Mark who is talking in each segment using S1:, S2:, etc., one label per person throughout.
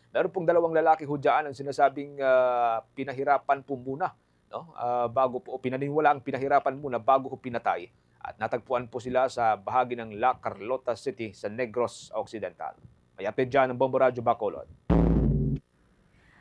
S1: Meron pong dalawang lalaki ho diyaan ang sinasabing pinahirapan po muna, no? Bago po, o pinaniniwalaang pinahirapan muna bago ko pinatay. At natagpuan po sila sa bahagi ng La Carlota City sa Negros Occidental. May update dyan ng Bombo Radyo Bacolod.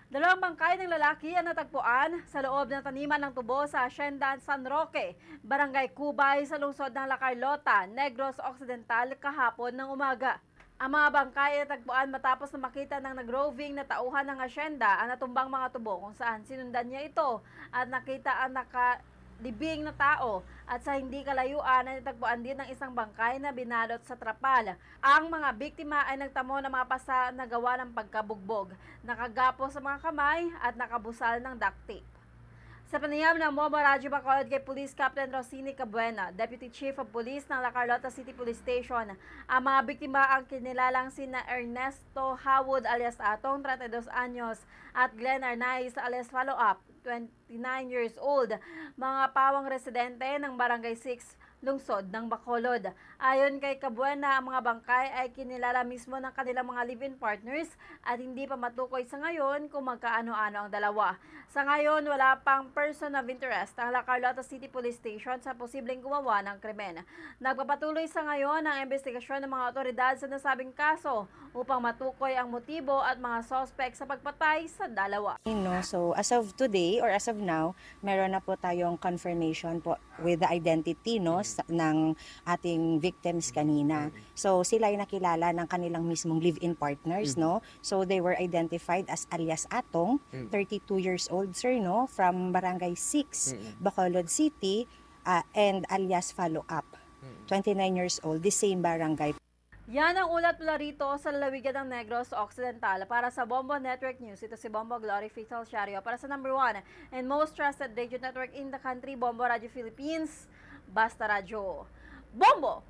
S2: Dalawang bangkay ng lalaki ang natagpuan sa loob ng taniman ng tubo sa Hacienda San Roque, Barangay Cubay sa lungsod ng La Carlota, Negros Occidental kahapon ng umaga. Ang mga bangkay ay natagpuan matapos na makita ng nagroving na tauhan ng hacienda ang natumbang mga tubo kung saan sinundan niya ito at nakita ang nakalibing na tao at sa hindi kalayuan ay natagpuan din ng isang bangkay na binalot sa trapal. Ang mga biktima ay nagtamo ng mga pasa na gawa ng pagkabugbog, nakagapo sa mga kamay at nakabusal ng duct tape. Sa panayam ng Bombo Radyo Bacolod kay Police Captain Rosini Cabuena, Deputy Chief of Police ng La Carlota City Police Station, ang mga biktima ang kinilalang sina Ernesto Hawod alias Atong, 32 anyos, at Glenn Arnaiz alias Follow Up, 29 years old, mga pawang residente ng Barangay 6, lungsod ng Bacolod. Ayon kay Cabuena, ang mga bangkay ay kinilala mismo ng kanilang mga live-in partners at hindi pa matukoy sa ngayon kung magkaano-ano ang dalawa. Sa ngayon, wala pang person of interest ang La Carlota City Police Station sa posibleng gumawa ng krimen. Nagpapatuloy sa ngayon ang investigasyon ng mga otoridad sa nasabing kaso upang matukoy ang motibo at mga suspect sa pagpatay sa dalawa.
S3: So as of today or as of now, meron na po tayong confirmation po with the identity ng ating victims kanina. So sila ay nakilala ng kanilang mismong live-in partners, no? So they were identified as alias Atong, 32 years old, sir, no, from Barangay 6, Bacolod City, and alias Follow Up, 29 years old, the same barangay.
S2: Yan ang ulat mula rito sa lalawigan ng Negros Occidental. Para sa Bombo Network News, ito si Bombo Glory Fatal Shario. Para sa number 1 and most trusted radio network in the country, Bombo Radio Philippines, Basta Radio. Bombo!